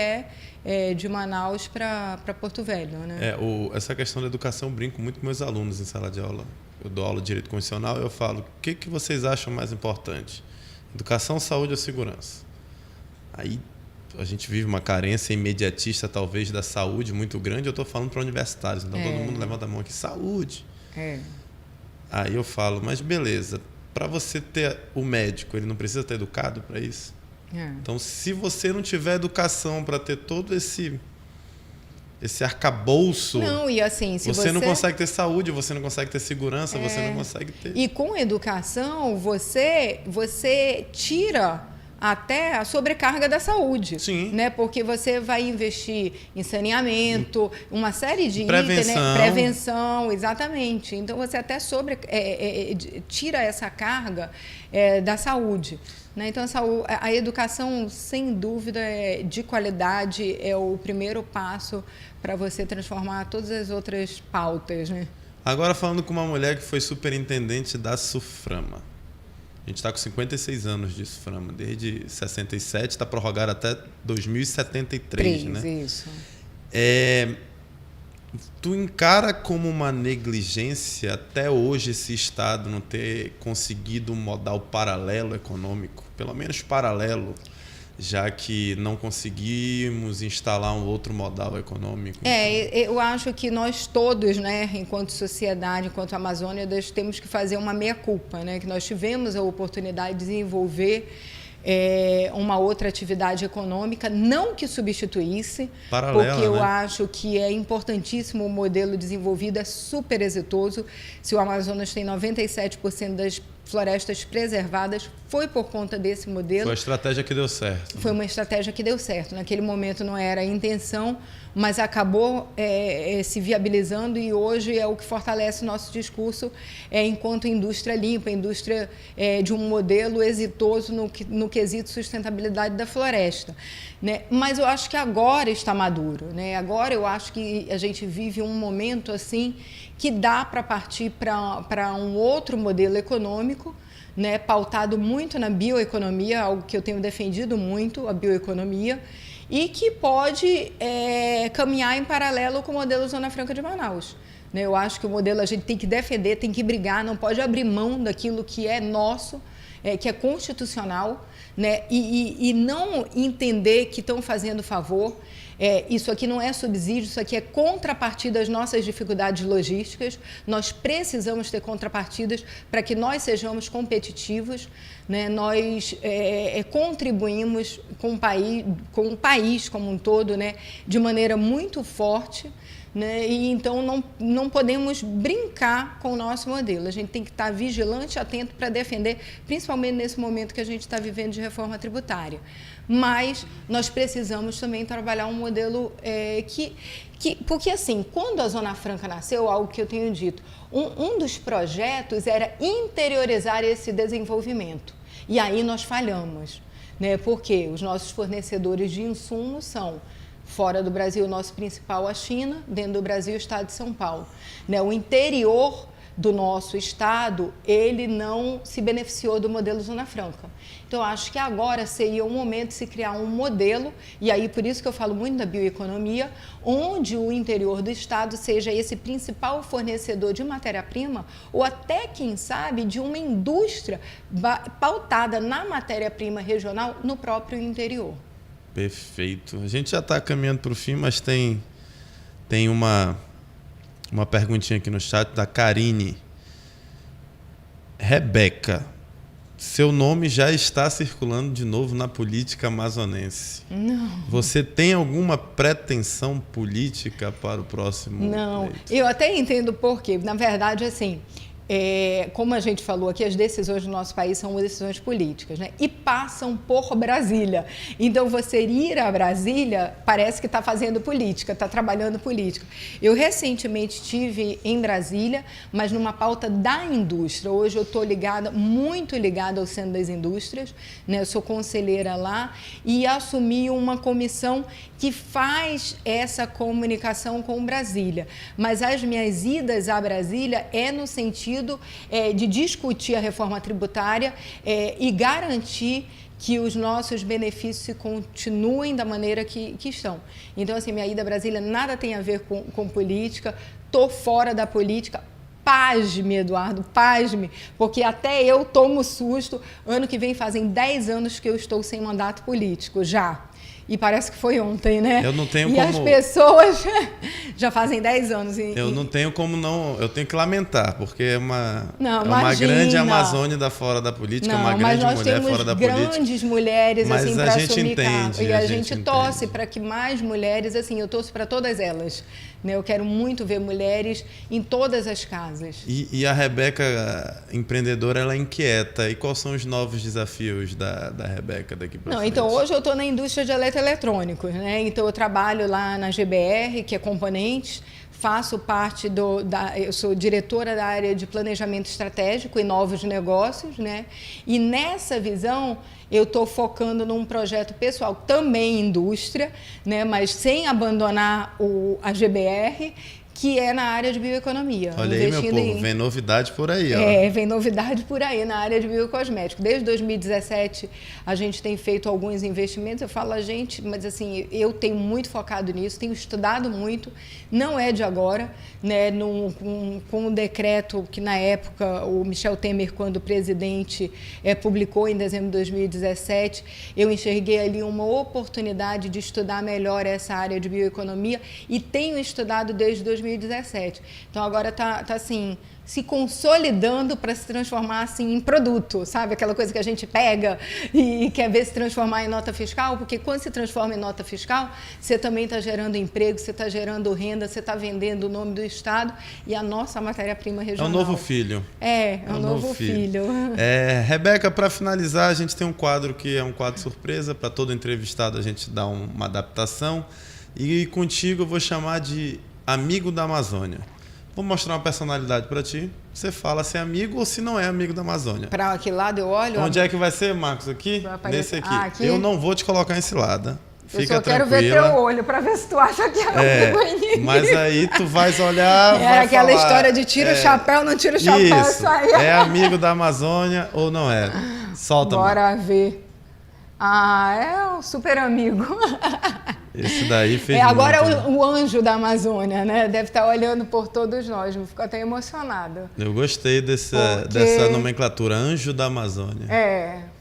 de Manaus para Porto Velho. Né? Essa questão da educação, eu brinco muito com meus alunos em sala de aula. Eu dou aula de direito constitucional e eu falo, o que vocês acham mais importante? Educação, saúde ou segurança? Aí a gente vive uma carência imediatista, talvez, da saúde muito grande. Eu estou falando para universitários, então todo mundo levanta a mão aqui, saúde. Aí eu falo, mas beleza, para você ter o médico, ele não precisa estar educado para isso? Então, se você não tiver educação para ter todo esse arcabouço, não, e assim, você não consegue ter saúde, você não consegue ter segurança, você não consegue ter... E com educação, você tira até a sobrecarga da saúde. Sim. Né? Porque você vai investir em saneamento, uma série de prevenção. itens, né? Prevenção, exatamente. Então, você até tira essa carga da saúde. Né? Então, a educação, sem dúvida, de qualidade é o primeiro passo para você transformar todas as outras pautas. Né? Agora, falando com uma mulher que foi superintendente da SUFRAMA. A gente está com 56 anos de SUFRAMA, desde 67, está prorrogado até 2073, né? Isso. Tu encara como uma negligência até hoje esse Estado não ter conseguido um modal paralelo econômico, pelo menos paralelo, já que não conseguimos instalar um outro modal econômico? Eu acho que nós todos, né, enquanto sociedade, enquanto Amazônia, temos que fazer uma meia-culpa, né, que nós tivemos a oportunidade de desenvolver uma outra atividade econômica, não que substituísse, paralela, porque eu né? acho que é importantíssimo o modelo desenvolvido, é super exitoso. Se o Amazonas tem 97% das florestas preservadas, foi por conta desse modelo. Foi a estratégia que deu certo. Foi uma estratégia que deu certo. Naquele momento não era a intenção, mas acabou se viabilizando e hoje é o que fortalece o nosso discurso enquanto indústria limpa, indústria de um modelo exitoso no quesito sustentabilidade da floresta. Né? Mas eu acho que agora está maduro. Né? Agora eu acho que a gente vive um momento assim que dá para partir para um outro modelo econômico, né, pautado muito na bioeconomia, algo que eu tenho defendido muito, a bioeconomia, e que pode caminhar em paralelo com o modelo Zona Franca de Manaus. Né? Eu acho que o modelo a gente tem que defender, tem que brigar, não pode abrir mão daquilo que é nosso, que é constitucional, né? E não entender que estão fazendo favor. Isso aqui não é subsídio, isso aqui é contrapartida às nossas dificuldades logísticas. Nós precisamos ter contrapartidas para que nós sejamos competitivos. Né? Nós contribuímos com o país como um todo, né? De maneira muito forte. Né? E então não podemos brincar com o nosso modelo. A gente tem que estar vigilante, atento para defender, principalmente nesse momento que a gente está vivendo de reforma tributária. Mas nós precisamos também trabalhar um modelo porque assim, quando a Zona Franca nasceu, algo que eu tenho dito, um dos projetos era interiorizar esse desenvolvimento. E aí nós falhamos, né? Porque os nossos fornecedores de insumos são fora do Brasil, o nosso principal, a China, dentro do Brasil, o estado de São Paulo. Né? O interior do nosso estado, ele não se beneficiou do modelo Zona Franca. Então, acho que agora seria o momento de se criar um modelo, e aí por isso que eu falo muito da bioeconomia, onde o interior do estado seja esse principal fornecedor de matéria-prima, ou até, quem sabe, de uma indústria pautada na matéria-prima regional no próprio interior. Perfeito. A gente já está caminhando para o fim, mas tem uma perguntinha aqui no chat da Karine. Rebeca, seu nome já está circulando de novo na política amazonense. Não. Você tem alguma pretensão política para o próximo Não, pleito? Eu até entendo por quê. Na verdade, assim, como a gente falou aqui, as decisões do nosso país são decisões políticas, né? E passam por Brasília. Então, você ir a Brasília parece que está fazendo política, está trabalhando política. Eu recentemente estive em Brasília, mas numa pauta da indústria. Hoje eu estou muito ligada ao Centro das Indústrias, né? Eu sou conselheira lá e assumi uma comissão que faz essa comunicação com Brasília. Mas as minhas idas a Brasília no sentido de discutir a reforma tributária e garantir que os nossos benefícios continuem da maneira que estão. Então, assim, minha ida a Brasília nada tem a ver com política, estou fora da política. Pasme, Eduardo, pasme, porque até eu tomo susto. Ano que vem fazem 10 anos que eu estou sem mandato político, já. E parece que foi ontem, né? Eu não tenho e como... as pessoas já fazem 10 anos. Eu não tenho como não... Eu tenho que lamentar, porque é uma Imagina. grande Amazônia fora da política, uma grande mulher fora da política. Mas nós temos grandes mulheres, mas assim, a para gente assumir entende, e a gente torce entende. para que mais mulheres, assim, eu torço para todas elas. Né? Eu quero muito ver mulheres em todas as casas. casas. E a Rebeca, empreendedora, ela é inquieta. E quais são os novos desafios da Rebeca daqui para frente? Então, hoje eu estou na indústria de eletroeletrônicos, né? Então, eu trabalho lá na GBR, que é componentes, faço parte eu sou diretora da área de planejamento estratégico e novos negócios, né? E nessa visão eu estou focando num projeto pessoal, também indústria, né? Mas sem abandonar a GBR, que é na área de bioeconomia. Olha aí, meu povo, vem novidade por aí. Ó. Vem novidade por aí na área de biocosmético. Desde 2017, a gente tem feito alguns investimentos. Eu falo a gente, mas assim, eu tenho muito focado nisso, tenho estudado muito. Não é de agora, né? Com um decreto que, na época, o Michel Temer, quando presidente, publicou em dezembro de 2017, eu enxerguei ali uma oportunidade de estudar melhor essa área de bioeconomia e tenho estudado desde 2017. Então, agora está assim, se consolidando para se transformar assim, em produto, sabe? Aquela coisa que a gente pega e quer ver se transformar em nota fiscal, porque quando se transforma em nota fiscal, você também está gerando emprego, você está gerando renda, você está vendendo o nome do Estado e a nossa matéria-prima regional. É um novo filho. É um novo filho. Rebeca, para finalizar, a gente tem um quadro que é um quadro surpresa, para todo entrevistado a gente dá uma adaptação. E contigo eu vou chamar de Amigo da Amazônia. Vou mostrar uma personalidade para ti. Você fala se é amigo ou se não é amigo da Amazônia. Para que lado eu olho? Onde é que vai ser, Marcos? Aqui? Nesse aqui. Aqui. Eu não vou te colocar nesse lado. Fica eu só quero tranquila. ver teu olho para ver se tu acha que é amigo inimigo. Mas aí tu vais olhar. Era aquela história de tira o chapéu, não tira o chapéu. Isso aí. É amigo da Amazônia ou não é? Solta. Bora ver. É um super amigo. Esse daí fez agora muito, é o anjo da Amazônia, né? Deve estar olhando por todos nós. Fico até emocionada. Eu gostei dessa nomenclatura, anjo da Amazônia.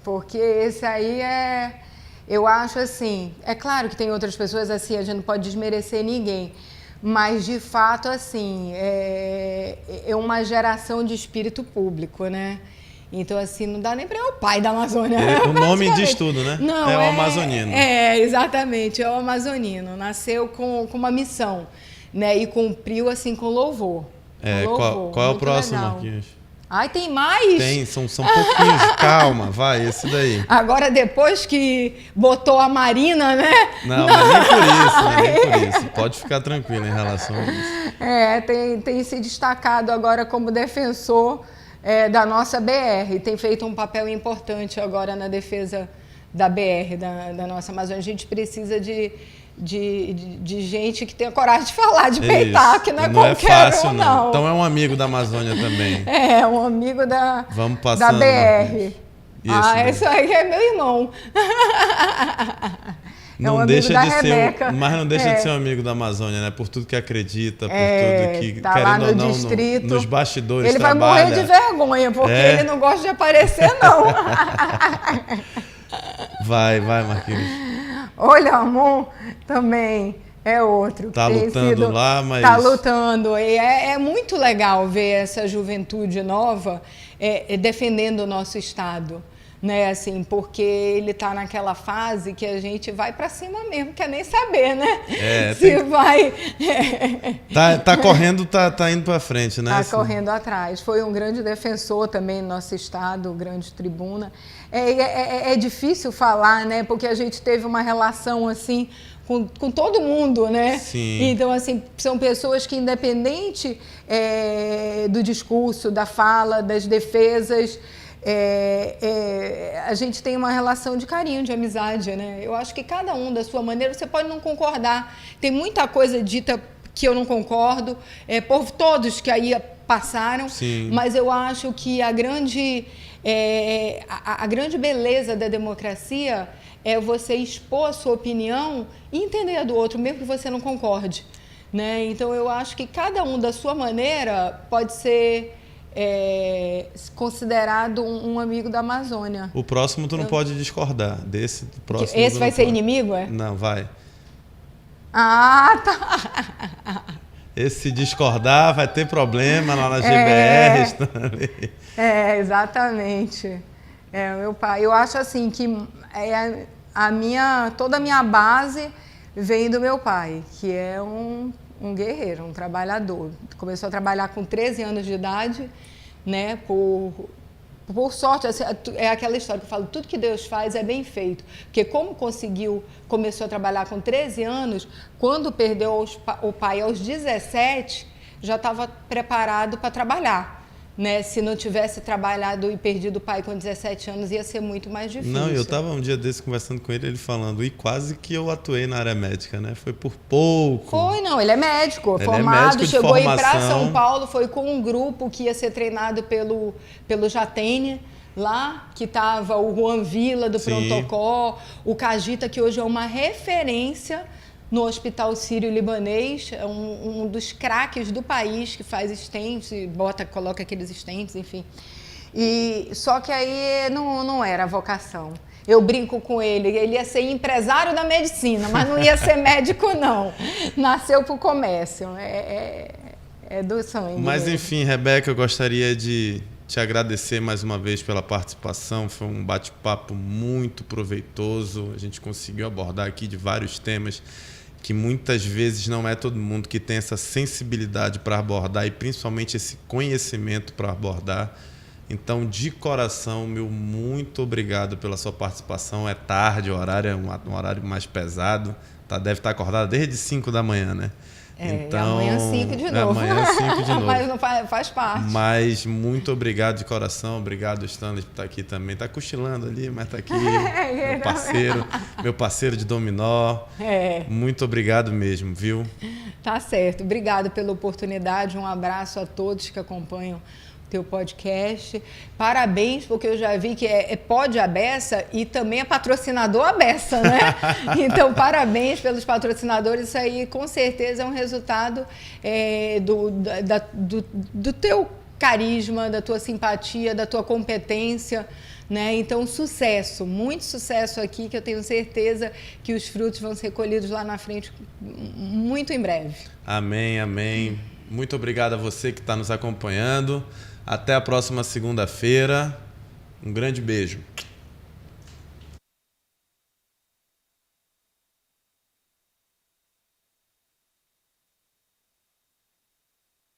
Porque esse aí eu acho assim, é claro que tem outras pessoas assim, a gente não pode desmerecer ninguém, mas de fato assim, é uma geração de espírito público, né? Então, assim, não dá nem para o pai da Amazônia. O nome diz tudo, né? Não, é o amazonino. Exatamente, é o amazonino. Nasceu com uma missão, né? E cumpriu, assim, com louvor. Qual é o próximo, legal. Marquinhos? Ai, tem mais? Tem, são pouquinhos. Calma, vai, esse daí. Agora, depois que botou a Marina, né? Não, mas nem por isso, nem por isso. Pode ficar tranquilo em relação a isso. Tem se destacado agora como defensor da nossa BR, tem feito um papel importante agora na defesa da BR, da nossa Amazônia. A gente precisa de gente que tenha coragem de falar, de peitar, que não é qualquer fácil, não. Então é um amigo da Amazônia também. Um amigo da Isso BR. Isso aí é meu irmão. Não deixa de ser, mas não deixa de ser um amigo da Amazônia, né? Por tudo que acredita, por tudo que, tá querendo lá no ou não, distrito, nos bastidores ele trabalha. Vai morrer de vergonha, porque ele não gosta de aparecer, não. Vai, Marquinhos. Olha, Amon também é outro. Tá lutando lá, mas... Tá lutando. E é muito legal ver essa juventude nova defendendo o nosso Estado. Né, assim, porque ele está naquela fase que a gente vai para cima mesmo, quer nem saber, né? Vai. Tá correndo, tá indo para frente, né? Tá correndo atrás. Foi um grande defensor também no nosso estado, grande tribuna. É difícil falar, né? Porque a gente teve uma relação assim com todo mundo, né? Sim. Então, assim, são pessoas que, independente do discurso, da fala, das defesas, a gente tem uma relação de carinho, de amizade, né? Eu acho que cada um da sua maneira, você pode não concordar. Tem muita coisa dita que eu não concordo, por todos que aí passaram. Sim. Mas eu acho que a grande beleza da democracia é você expor a sua opinião e entender a do outro, mesmo que você não concorde, né? Então, eu acho que cada um da sua maneira pode ser considerado um amigo da Amazônia. O próximo tu não pode discordar. Desse próximo. Esse vai ser inimigo, é? Não, vai. Ah, tá. Esse se discordar vai ter problema lá na GBR. Exatamente. Meu pai. Eu acho assim que toda a minha base vem do meu pai, que é um um guerreiro, um trabalhador. Começou a trabalhar com 13 anos de idade, né? Por sorte, assim, é aquela história que eu falo, tudo que Deus faz é bem feito. Porque como começou a trabalhar com 13 anos, quando perdeu o pai aos 17, já estava preparado para trabalhar. Né? Se não tivesse trabalhado e perdido o pai com 17 anos, ia ser muito mais difícil. Não, eu estava um dia desse conversando com ele falando, e quase que eu atuei na área médica, né? Foi por pouco. Foi, não, ele é médico, formado, chegou a ir para São Paulo, foi com um grupo que ia ser treinado pelo Jatene, lá, que estava o Juan Villa do Prontocó, o Cagita, que hoje é uma referência no Hospital Sírio-Libanês, é um dos craques do país que faz stents, coloca aqueles stents, enfim. Só que aí não era a vocação. Eu brinco com ele ia ser empresário da medicina, mas não ia ser médico, não. Nasceu para o comércio, é do sangue. Mas enfim, Rebeca, eu gostaria de te agradecer mais uma vez pela participação. Foi um bate-papo muito proveitoso. A gente conseguiu abordar aqui de vários temas que muitas vezes não é todo mundo que tem essa sensibilidade para abordar e principalmente esse conhecimento para abordar. Então, de coração, meu muito obrigado pela sua participação. É tarde, o horário é um horário mais pesado. Deve estar acordado desde 5 da manhã, né? Então, amanhã 5 de novo. Amanhã 5 de novo. Mas não faz parte. Mas muito obrigado de coração. Obrigado, Stanley, por estar aqui também. Está cochilando ali, mas está aqui. Meu parceiro de dominó. Muito obrigado mesmo, viu? Tá certo. Obrigado pela oportunidade. Um abraço a todos que acompanham teu podcast. Parabéns, porque eu já vi que é pod a beça e também é patrocinador a beça, né? Então, parabéns pelos patrocinadores. Isso aí, com certeza, é um resultado do teu carisma, da tua simpatia, da tua competência, né? Então, sucesso, muito sucesso aqui, que eu tenho certeza que os frutos vão ser colhidos lá na frente muito em breve. Amém, amém. Muito obrigado a você que está nos acompanhando. Até a próxima segunda-feira. Um grande beijo.